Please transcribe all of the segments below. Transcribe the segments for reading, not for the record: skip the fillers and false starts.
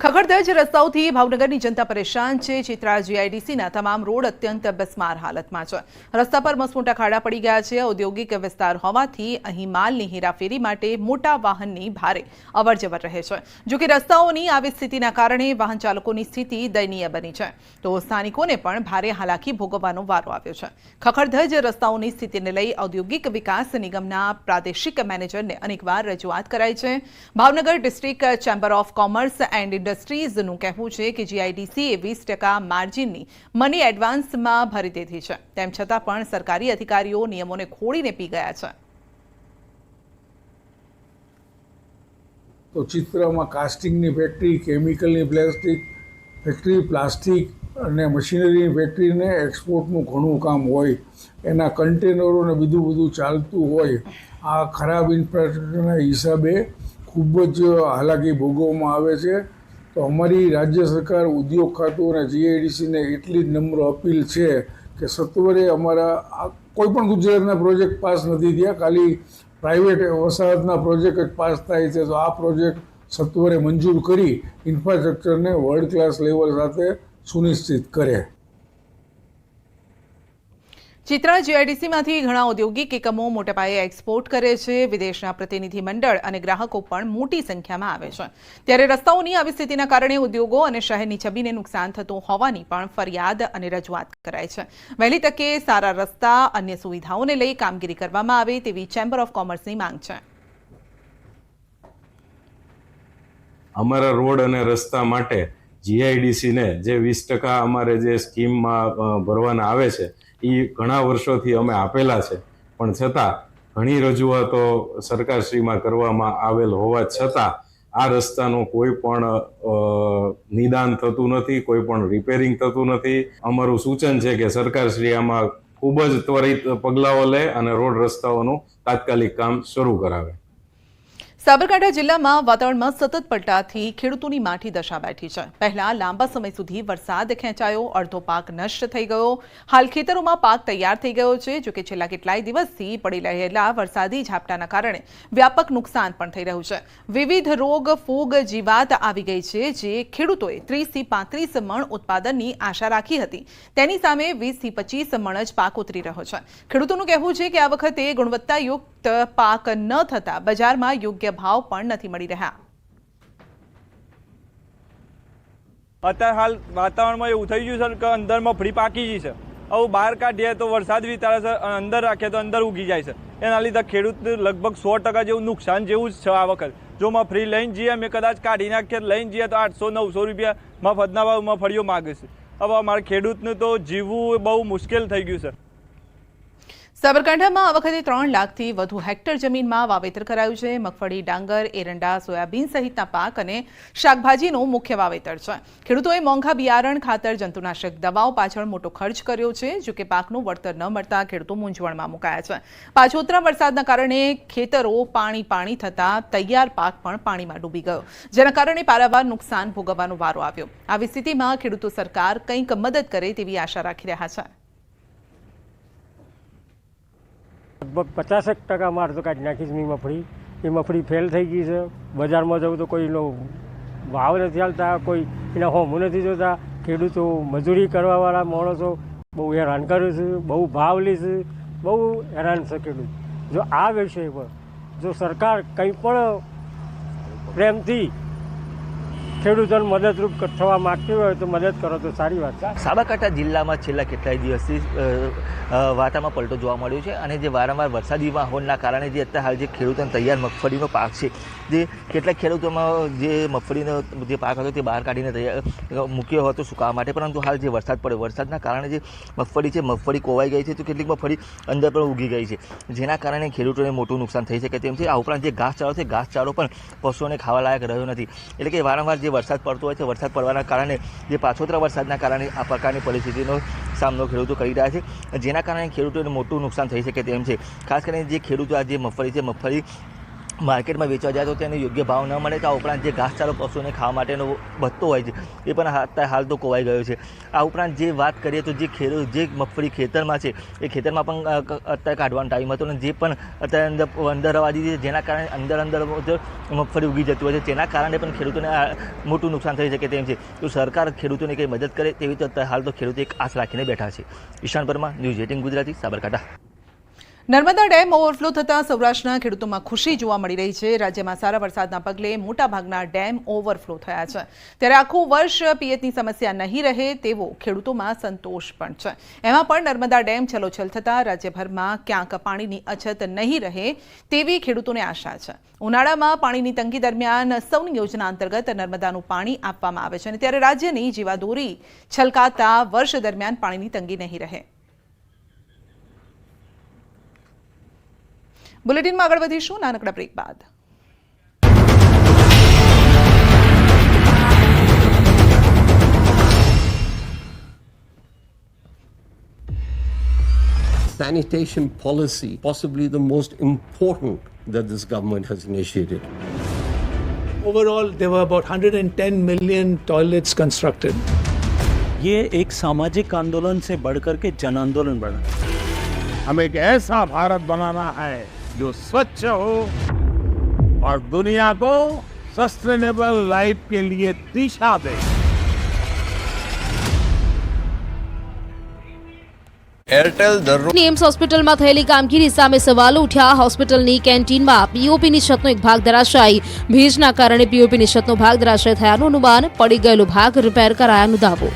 ખખડધજ રસ્તાઓથી ભાવનગરની જનતા પરેશાન છે। ચિત્રા જીઆઈડીસીના તમામ રોડ અત્યંત બિસ્માર હાલતમાં છે। રસ્તા પર મસમોટા ખાડા પડી ગયા છે। ઔદ્યોગિક વિસ્તાર હોવાથી અહીં માલની હેરાફેરી માટે મોટા વાહનની ભારે અવરજવર રહે છે। જો કે રસ્તાઓની આવી સ્થિતિના કારણે વાહન ચાલકોની સ્થિતિ દયનીય બની છે, તો સ્થાનિકોને પણ ભારે હાલાકી ભોગવવાનો વારો આવ્યો છે। ખખડધજ રસ્તાઓની સ્થિતિને લઈ ઔદ્યોગિક વિકાસ નિગમના પ્રાદેશિક મેનેજરને અનેકવાર રજૂઆત કરાઈ છે। Bhavnagar district chamber of commerce and ઇન્ડસ્ટ્રીઝનું કહેવું છે કે જીઆઈડીસીએ 20% માર્જિનની મની એડવાન્સમાં ભરી દીધી છે, તેમ છતાં પણ સરકારી અધિકારીઓ નિયમોને ખોળીને પી ગયા છે। તો ચિત્રમાં કાસ્ટિંગની ફેક્ટરી, કેમિકલની પ્લાસ્ટિક ફેક્ટરી, પ્લાસ્ટિક અને મશીનરીની ફેક્ટરીને એક્સપોર્ટનું ઘણું કામ હોય, એના કન્ટેનરો ને બધું ચાલતું હોય। આ ખરાબ ઇન્ફ્રાસ્ટ્રક્ચરના હિસાબે ખૂબ જ હાલાકી ભોગવવામાં આવે છે। તો અમારી રાજ્ય સરકાર, ઉદ્યોગ ખાતું અને જીઆઈડીસીને એટલી જ નમ્ર અપીલ છે કે સત્વરે અમારા કોઈ પણ ગુજરાતના પ્રોજેક્ટ પાસ નથી થયા, ખાલી પ્રાઇવેટ વસાહતના પ્રોજેક્ટ જ પાસ થાય છે। તો આ પ્રોજેક્ટ સત્વરે મંજૂર કરી ઇન્ફ્રાસ્ટ્રક્ચરને વર્લ્ડ ક્લાસ લેવલ સાથે સુનિશ્ચિત કરે। ચિત્રા જીઆઈડીસીમાંથી ઘણા ઔદ્યોગિક એકમો મોટા પાયે એક્સપોર્ટ કરે છે। વિદેશના પ્રતિનિધિ મંડળ અને ગ્રાહકો પણ મોટી સંખ્યામાં આવે છે, ત્યારે રસ્તાઓની આવી સ્થિતિના કારણે ઉદ્યોગો અને શહેરની છબીને નુકસાન થતું હોવાની પણ ફરિયાદ અને રજૂઆત કરાઈ છે। વહેલી તકે સારા રસ્તા, અન્ય સુવિધાઓને લઈ કામગીરી કરવામાં આવે તેવી ચેમ્બર ઓફ કોમર્સની માંગ છે। અમારા રોડ અને રસ્તા માટે જીઆઈડીસીને જે 20% અમારે જે સ્કીમમાં ભરવાના આવે છે એ ઘણા વર્ષોથી અમે આપેલા છે, પણ છતાં ઘણી રજૂઆતો સરકારશ્રીમાં કરવામાં આવેલ હોવા છતાં આ રસ્તાનું કોઈ પણ નિદાન થતું નથી, કોઈ પણ રિપેરિંગ થતું નથી। અમારું સૂચન છે કે સરકારશ્રી આમાં ખૂબ જ ત્વરિત પગલાઓ લે અને રોડ રસ્તાઓનું તાત્કાલિક કામ શરૂ કરાવે। સાબરકાંઠા જિલ્લામાં વાતાવરણમાં સતત પલટાથી ખેડૂતોની માઠી દશા બેઠી છે। પહેલા લાંબા સમય સુધી વરસાદ ખેંચાયો, અડધો પાક નષ્ટ થઈ ગયો। હાલ ખેતરોમાં પાક તૈયાર થઈ ગયો છે, જોકે છેલ્લા કેટલાય દિવસથી પડી રહેલા વરસાદી ઝાપટાના કારણે વ્યાપક નુકસાન પણ થઈ રહ્યું છે। વિવિધ રોગ, ફૂગ, જીવાત આવી ગઈ છે, જે ખેડૂતોએ 30 થી 35 મણ ઉત્પાદનની આશા રાખી હતી, તેની સામે 20 થી 25 મણ જ પાક ઉતરી રહ્યો છે। ખેડૂતોનું કહેવું છે કે આ વખતે ગુણવત્તાયુક્ત પાક ન થતા બજારમાં યોગ્ય ભાવ પણ નથી મળી રહ્યા। અત્યારે હાલ વાતાવરણમાં એવું થઈ ગયું છે કે અંદર મગફળી પાકી ગઈ છે, હવે બહાર કાઢીએ તો વરસાદ વિતારે છે, અંદર રાખીએ તો અંદર ઉગી જાય છે। એના લીધે ખેડૂત લગભગ 100% જેવું નુકસાન જેવું જ છે આ વખત। જો મગફળી લઈને જઈએ, અમે કદાચ કાઢી નાખીએ લઈને જઈએ તો 800-900 રૂપિયા મફતના ભાવ મગફળીઓ માગે છે। હવે અમારા ખેડૂતને તો જીવવું બહુ મુશ્કેલ થઈ ગયું છે। સાબરકાંઠામાં આ વખતે 3 લાખથી વધુ હેક્ટર જમીનમાં વાવેતર કરાયું છે। મગફળી, ડાંગર, એરંડા, સોયાબીન સહિતના પાક અને શાકભાજીનું મુખ્ય વાવેતર છે। ખેડૂતોએ મોંઘા બિયારણ, ખાતર, જંતુનાશક દવાઓ પાછળ મોટો ખર્ચ કર્યો છે, જો કે પાકનું વળતર ન મળતા ખેડૂતો મૂંઝવણમાં મુકાયા છે। પાછોતરા વરસાદના કારણે ખેતરો પાણી થતા તૈયાર પાક પણ પાણીમાં ડૂબી ગયો, જેના કારણે પારાવાર નુકસાન ભોગવવાનો વારો આવ્યો। આવી સ્થિતિમાં ખેડૂતો સરકાર કંઈક મદદ કરે તેવી આશા રાખી રહ્યા છે। લગભગ 50% માર તો કાઢી નાખી છે મગફળી। એ મગફળી ફેલ થઈ ગઈ છે। બજારમાં જવું તો કોઈનો ભાવ નથી હાલતા, કોઈ એના હોમું નથી જોતા। ખેડૂતો, મજૂરી કરવાવાળા માણસો બહુ હેરાન કરે છે, બહુ ભાવ લે છે, બહુ હેરાન છે ખેડૂત। જો આ વિષય પર જો સરકાર કંઈ પણ પ્રેમથી ખેડૂતોને મદદરૂપ થવા માગતી હોય તો મદદ કરો તો સારી વાત છે। સાબરકાંઠા જિલ્લામાં છેલ્લા કેટલાય દિવસથી વાતાવરણમાં પલટો જોવા મળ્યો છે, અને જે વારંવાર વરસાદી માહોલના કારણે જે અત્યારે હાલ જે ખેડૂતોને તૈયાર મગફળીનો પાક છે, જે કેટલાક ખેડૂતોમાં જે મગફળીનો જે પાક હતો તે બહાર કાઢીને તૈયાર મૂક્યો હતો સુકાવા માટે, પરંતુ હાલ જે વરસાદ પડ્યો, વરસાદના કારણે જે મગફળી છે, મગફળી કોવાઈ ગઈ છે, તો કેટલીક મગફળી અંદર પણ ઉગી ગઈ છે, જેના કારણે ખેડૂતોને મોટું નુકસાન થઈ શકે તેમ છે। આ ઉપરાંત જે ઘાસચારો છે, ઘાસચારો પણ પશુઓને ખાવા લાયક રહ્યો નથી, એટલે કે વારંવાર જે વરસાદ પડતો હોય છે, વરસાદ પડવાના કારણે જે પાછોતરા વરસાદના કારણે આ પ્રકારની પરિસ્થિતિનો સામનો ખેડૂતો કરી રહ્યા છે, જેના કારણે ખેડૂતોને મોટું નુકસાન થઈ શકે તેમ છે। ખાસ કરીને જે ખેડૂતો આ જે મગફળી છે, મગફળી માર્કેટમાં વેચવા જાય તો તેને યોગ્ય ભાવ ન મળે. તો આ ઉપરાંત જે ઘાસચારો પશુઓને ખાવા માટેનો વધતો હોય છે એ પણ અત્યારે હાલ તો કોવાઈ ગયો છે. આ ઉપરાંત જે વાત કરીએ તો જે મગફળી ખેતરમાં છે એ ખેતરમાં પણ અત્યારે કાઢવાનો ટાઈમ હતો, અને જે પણ અત્યારે અંદર રવા દીધી છે, જેના કારણે અંદર મગફળી ઉગી જતી હોય છે, તેના કારણે પણ ખેડૂતોને મોટું નુકસાન થઈ શકે તેમ છે. તો સરકાર ખેડૂતોને કંઈ મદદ કરે તેવી તો અત્યારે હાલ તો ખેડૂતો એક આશ રાખીને બેઠા છે. Ishan Parmar, news 18 Gujarati, Sabarkantha. Narmada dam overflow થતાં સૌરાષ્ટ્રના ખેડૂતોમાં ખુશી જોવા મળી રહી છે. રાજ્યમાં સારા વરસાદના પગલે મોટાભાગના ડેમ ઓવરફ્લો થયા છે, ત્યારે આખું વર્ષ પિયતની સમસ્યા નહીં રહે તેવો ખેડૂતોમાં સંતોષ પણ છે. એમાં પણ નર્મદા ડેમ છલોછલ થતાં રાજ્યભરમાં ક્યાંક પાણીની અછત નહીં રહે તેવી ખેડૂતોને આશા છે. ઉનાળામાં પાણીની તંગી દરમિયાન સૌની યોજના અંતર્ગત નર્મદાનું પાણી આપવામાં આવે છે, અને ત્યારે રાજ્યની જીવાદોરી છલકાતા વર્ષ દરમિયાન પાણીની તંગી નહીં રહે. બુલેટિનમાં આગળ વધીશું નાનકડા બ્રેક બાદ. Sanitation policy, possibly the most important that this government has initiated. Overall, there were about 110 million toilets constructed. ये एक सामाजिक आंदोलन से बढ़कर के जन आंदोलन बना. हमें एक ऐसा भारत बनाना है जो स्वच्छ हो और दुनिया को सस्टेनेबल लाइफ के लिए दिशा दे. એમ્સ હોસ્પિટલમાં થયેલી કામગીરી સામે સવાલો ઉઠ્યા. હોસ્પિટલની કેન્ટીનમાં પીઓપીની છતનો એક ભાગ ધરાશાયી. ભેજના કારણે પીઓપીની છતનો ભાગ ધરાશાયી થયાનું અનુમાન. પડી ગયેલો ભાગ રિપેર કરાયાનો દાવો.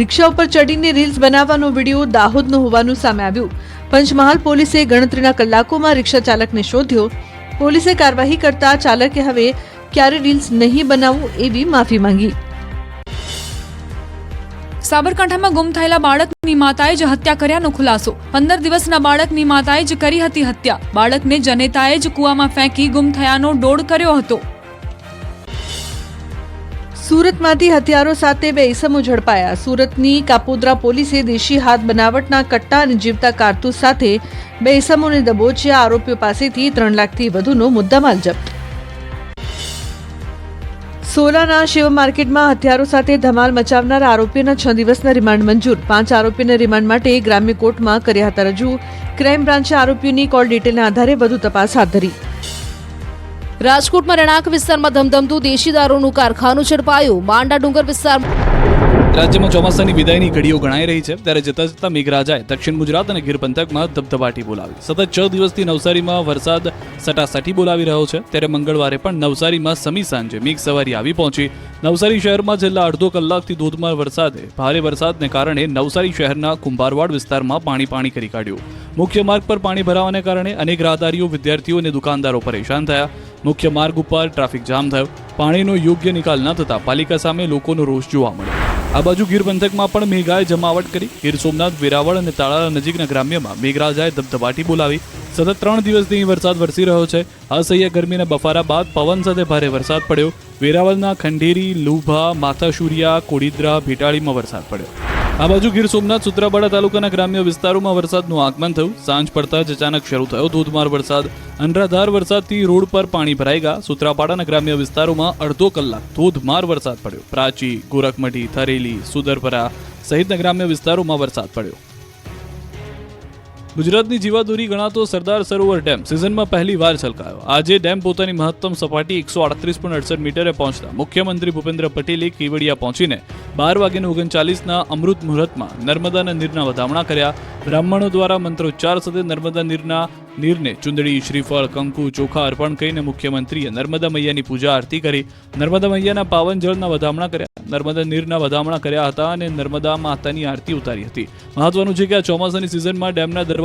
રિક્ષા ઉપર ચડીને રીલ્સ બનાવવાનો વિડીયો દાહોદનો હોવાનું સામે આવ્યું. પંચમહાલ પોલીસે ગણતરીના કલાકોમાં રિક્ષા ચાલકને શોધ્યો. પોલીસે કાર્યવાહી કરતા ચાલકે હવે ક્યારે રીલ્સ નહીં બનાવવું એવી માફી માંગી. સાબરકાંઠામાં ગુમ થયેલા બાળકની માતાએ જ હત્યા કર્યાનો ખુલાસો. 15 દિવસના બાળકની માતાએ જ કરી હતી હત્યા. બાળકને જનેતાએ જ કૂવામાં ફેંકી ગુમ થયાનો ડોળ કર્યો હતો. સુરતમાંથી હથિયારો સાથે 2 ઈસમો ઝડપાયા. સુરતની કાપોદ્રા પોલીસે દેશી હાથ બનાવટના કટ્ટા અને જીવતા કારતૂસ સાથે 2 ઈસમોને દબોચ્યા. આરોપીઓ પાસેથી 3 લાખથી વધુનો મુદ્દામાલ જપ્ત. સોલાના શિવ માર્કેટમાં હથિયારો સાથે ધમાલ મચાવનાર આરોપીઓના 6 દિવસના રિમાન્ડ મંજૂર. 5 આરોપીઓના રિમાન્ડ માટે ગ્રામ્ય કોર્ટમાં કર્યા હતા રજૂ. ક્રાઇમ બ્રાન્ચે આરોપીઓની કોલ ડિટેલના આધારે વધુ તપાસ હાથ ધરી. રાજકોટમાં રહેણાંક વિસ્તારમાં ધમધમતું દેશી દારૂનું કારખાનું ઝડપાયું. માંડા ડુંગર વિસ્તારમાં રાજ્યમાં ચોમાસાની વિદાયની ઘડીઓ ગણાઈ રહી છે, ત્યારે જતા જતા મેઘરાજાએ દક્ષિણ ગુજરાત અને ગીર પંથકમાં ધબધબાટી બોલાવી. સતત 6 દિવસથી નવસારીમાં વરસાદ સટાસટી બોલાવી રહ્યો છે, ત્યારે મંગળવારે પણ નવસારીમાં સમી સાંજે મેઘ સવારી આવી પહોંચી. નવસારી શહેરમાં છેલ્લા અડધો કલાકથી ધોધમાર વરસાદે ભારે વરસાદને કારણે નવસારી શહેરના કુંભારવાડ વિસ્તારમાં પાણી કરી કાઢ્યું. મુખ્ય માર્ગ પર પાણી ભરાવાને કારણે અનેક રાહદારીઓ, વિદ્યાર્થીઓ અને દુકાનદારો પરેશાન થયા. મુખ્ય માર્ગ ઉપર ટ્રાફિક જામ થયો. પાણીનો યોગ્ય નિકાલ ન થતા પાલિકા સામે લોકોનો રોષ જોવા મળ્યો. આ બાજુ ગીર પંથકમાં પણ મેઘાએ જમાવટ કરી. ગીર સોમનાથ, વેરાવળ અને તાળાલા નજીકના ગ્રામ્યમાં મેઘરાજાએ ધબધબાટી બોલાવી. સતત 3 દિવસથી વરસાદ વરસી રહ્યો છે. અસહ્ય ગરમીના બફારા બાદ પવન સાથે ભારે વરસાદ પડ્યો. વેરાવળના ખંડેરી, લુભા, માથાશુરિયા, કોડીદ્રા, ભેટાળીમાં વરસાદ પડ્યો. આ બાજુ ગીર સોમનાથ, સૂત્રાપાડા તાલુકાના ગ્રામ્ય વિસ્તારોમાં વરસાદનું આગમન થયું. સાંજ પડતા જ અચાનક શરૂ થયો ધોધમાર વરસાદ. અનરાધાર વરસાદથી રોડ પર પાણી ભરાઈ ગયા. સૂત્રાપાડાના ગ્રામ્ય વિસ્તારોમાં અડધો કલાક ધોધમાર વરસાદ પડ્યો. પ્રાચી, ગોરખમઢી, થરેલી, સુદરપરા સહિતના ગ્રામ્ય વિસ્તારોમાં વરસાદ પડ્યો. ગુજરાતની જીવાદોરી ગણાતો સરદાર સરોવર ડેમ સિઝનમાં પહેલી વાર છલકાયો. આજે ડેમ પોતાની મહત્તમ સપાટી 138.68 મીટરે પહોંચતા મુખ્યમંત્રી ભૂપેન્દ્ર પટેલે કેવડિયા પહોંચીને 12:39 અમૃત મુહૂર્તમાં નર્મદાના નીરના વધામણા કર્યા. બ્રાહ્મણો દ્વારા મંત્રોચ્ચાર સાથે નર્મદા નીરને ચુંદડી, શ્રીફળ, કંકુ, ચોખા અર્પણ કરીને મુખ્યમંત્રીએ નર્મદા મૈયાની પૂજા આરતી કરી. નર્મદા મૈયાના પાવન જળના વધામણા કર્યા. નર્મદા નીરના વધામણા કર્યા હતા અને નર્મદા માતાની આરતી ઉતારી હતી. મહત્વનું છે કે આ ચોમાસાની સિઝનમાં ડેમના દરવાજા